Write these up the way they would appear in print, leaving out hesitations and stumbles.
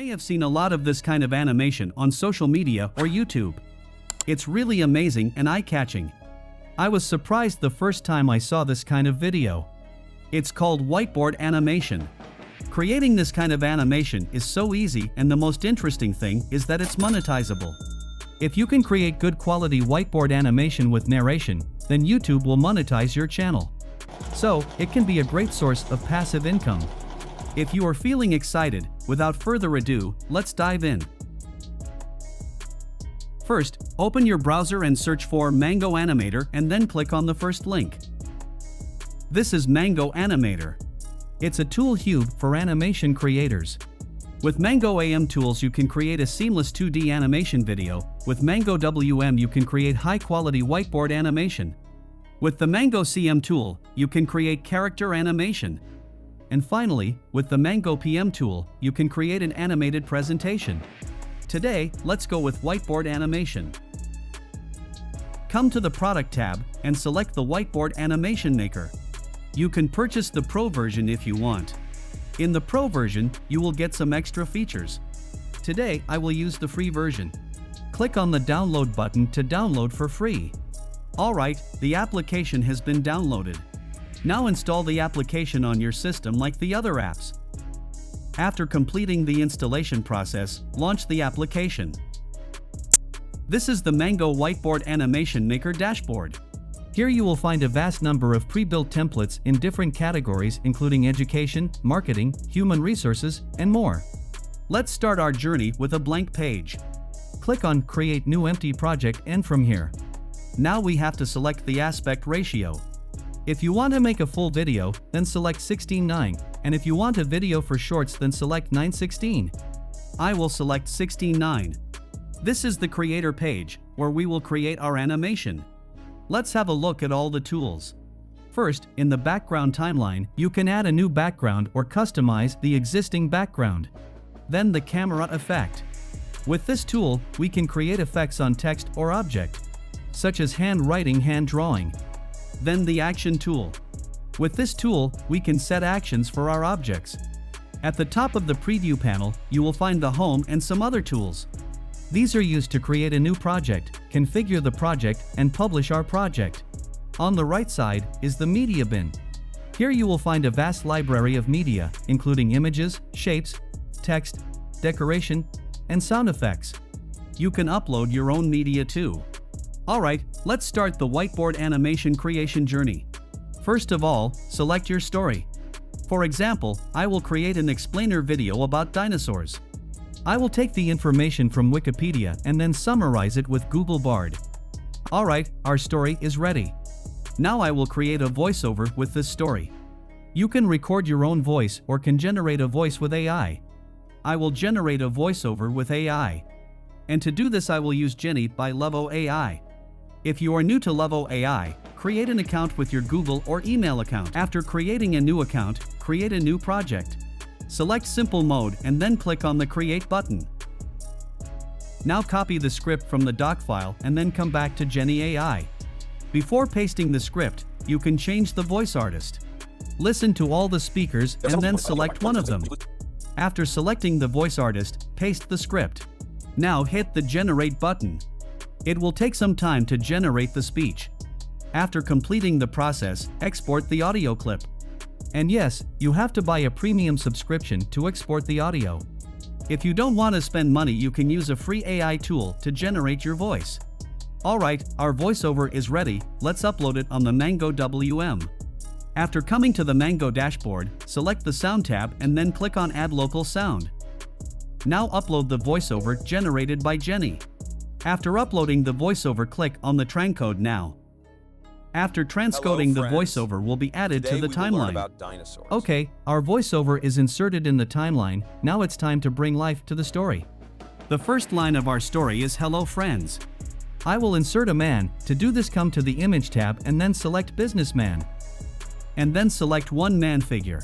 may have seen a lot of this kind of animation on social media or YouTube. It's really amazing and eye-catching. I was surprised the first time I saw this kind of video. It's called whiteboard animation. Creating this kind of animation is so easy, and the most interesting thing is that it's monetizable. If you can create good quality whiteboard animation with narration, then YouTube will monetize your channel. So, it can be a great source of passive income. If you are feeling excited, without further ado, let's dive in. First, open your browser and search for Mango Animator and then click on the first link. This is Mango Animator. It's a tool hub for animation creators. With Mango AM tools you can create a seamless 2D animation video. With Mango WM you can create high-quality whiteboard animation. With the Mango CM tool, you can create character animation. And finally, with the Mango PM tool, you can create an animated presentation. Today, let's go with whiteboard animation. Come to the Product tab and select the Whiteboard Animation Maker. You can purchase the Pro version if you want. In the Pro version, you will get some extra features. Today, I will use the free version. Click on the download button to download for free. Alright, the application has been downloaded. Now install the application on your system like the other apps. After completing the installation process, launch the application. This is the Mango Whiteboard Animation Maker dashboard. Here you will find a vast number of pre-built templates in different categories including education, marketing, human resources, and more. Let's start our journey with a blank page. Click on Create New Empty Project and from here. Now we have to select the aspect ratio. If you want to make a full video, then select 16:9, and if you want a video for shorts then select 9:16. I will select 16:9. This is the creator page, where we will create our animation. Let's have a look at all the tools. First, in the background timeline, you can add a new background or customize the existing background. Then the camera effect. With this tool, we can create effects on text or object, such as handwriting, hand drawing. Then the action tool. With this tool, we can set actions for our objects. At the top of the preview panel, you will find the home and some other tools. These are used to create a new project, configure the project, and publish our project. On the right side is the media bin. Here you will find a vast library of media, including images, shapes, text, decoration, and sound effects. You can upload your own media too. Alright, let's start the whiteboard animation creation journey. First of all, select your story. For example, I will create an explainer video about dinosaurs. I will take the information from Wikipedia and then summarize it with Google Bard. Alright, our story is ready. Now I will create a voiceover with this story. You can record your own voice or can generate a voice with AI. I will generate a voiceover with AI. And to do this I will use Jenny by Levo AI. If you are new to Levo AI, create an account with your Google or email account. After creating a new account, create a new project. Select Simple Mode and then click on the Create button. Now copy the script from the doc file and then come back to Jenny AI. Before pasting the script, you can change the voice artist. Listen to all the speakers and then select one of them. After selecting the voice artist, paste the script. Now hit the Generate button. It will take some time to generate the speech. After completing the process, export the audio clip. And yes, you have to buy a premium subscription to export the audio. If you don't want to spend money, you can use a free AI tool to generate your voice. Alright, our voiceover is ready, let's upload it on the Mango WM. After coming to the Mango dashboard, select the Sound tab and then click on Add Local Sound. Now upload the voiceover generated by Jenny. After uploading the voiceover, click on the transcode now. After transcoding, the voiceover will be added to the timeline. Okay, our voiceover is inserted in the timeline, now it's time to bring life to the story. The first line of our story is Hello Friends. I will insert a man. To do this, come to the Image tab and then select Businessman. And then select one man figure.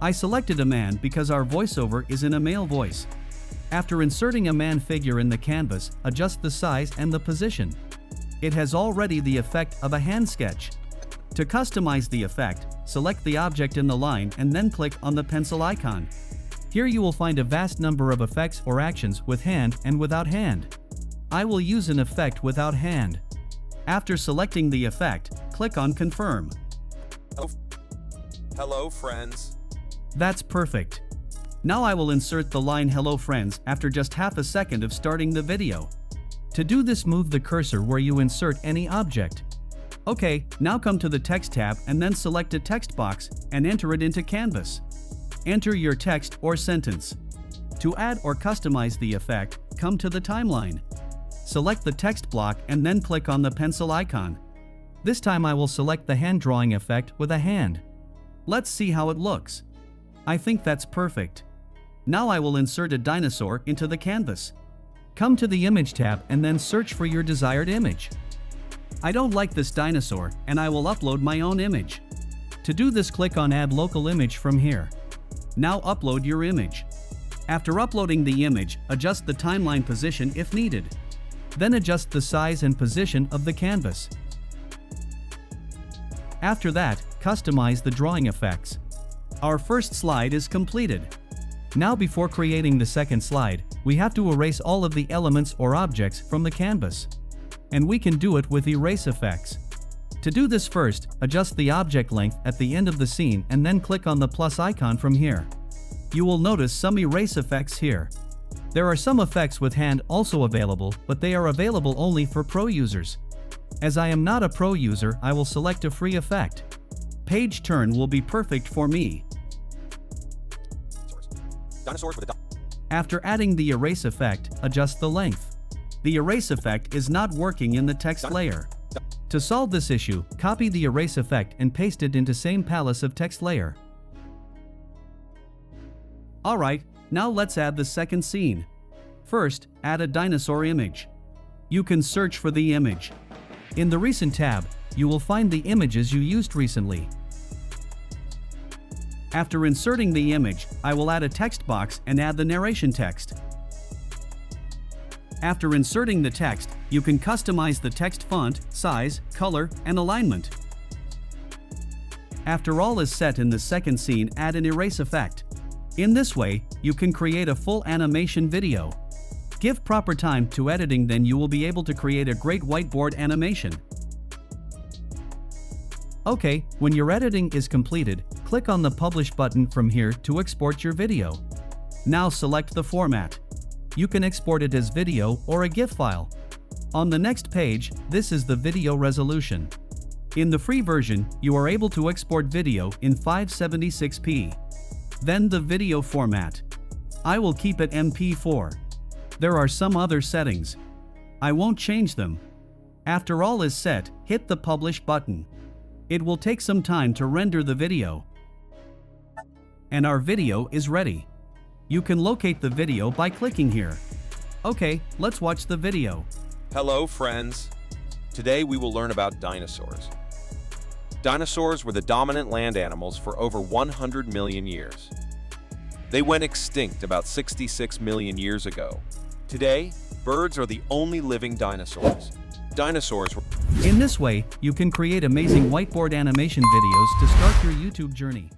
I selected a man because our voiceover is in a male voice. After inserting a man figure in the canvas, adjust the size and the position. It has already the effect of a hand sketch. To customize the effect, select the object in the line and then click on the pencil icon. Here you will find a vast number of effects or actions with hand and without hand. I will use an effect without hand. After selecting the effect, click on Confirm. Hello, friends. That's perfect. Now I will insert the line "Hello friends" after just half a second of starting the video. To do this, move the cursor where you insert any object. Okay, now come to the Text tab and then select a text box and enter it into Canvas. Enter your text or sentence. To add or customize the effect, come to the timeline. Select the text block and then click on the pencil icon. This time I will select the hand drawing effect with a hand. Let's see how it looks. I think that's perfect. Now I will insert a dinosaur into the canvas. Come to the Image tab and then search for your desired image. I don't like this dinosaur and I will upload my own image. To do this, click on Add Local Image from here. Now upload your image. After uploading the image, adjust the timeline position if needed. Then adjust the size and position of the canvas. After that, customize the drawing effects. Our first slide is completed. Now, before creating the second slide, we have to erase all of the elements or objects from the canvas. And we can do it with erase effects. To do this, first, adjust the object length at the end of the scene and then click on the plus icon from here. You will notice some erase effects here. There are some effects with hand also available, but they are available only for pro users. As I am not a pro user, I will select a free effect. Page turn will be perfect for me. After adding the erase effect, adjust the length. The erase effect is not working in the text layer. To solve this issue, copy the erase effect and paste it into same palace of text layer. Alright, now let's add the second scene. First, add a dinosaur image. You can search for the image. In the Recent tab, you will find the images you used recently. After inserting the image, I will add a text box and add the narration text. After inserting the text, you can customize the text font, size, color, and alignment. After all is set in the second scene, add an erase effect. In this way, you can create a full animation video. Give proper time to editing, then you will be able to create a great whiteboard animation. Okay, when your editing is completed, click on the Publish button from here to export your video. Now select the format. You can export it as video or a GIF file. On the next page, this is the video resolution. In the free version, you are able to export video in 576p. Then the video format. I will keep it MP4. There are some other settings. I won't change them. After all is set, hit the Publish button. It will take some time to render the video. And our video is ready. You can locate the video by clicking here. Okay, let's watch the video. Hello, friends. Today we will learn about dinosaurs. Dinosaurs were the dominant land animals for over 100 million years. They went extinct about 66 million years ago. Today, birds are the only living dinosaurs. Dinosaurs were... In this way, you can create amazing whiteboard animation videos to start your YouTube journey.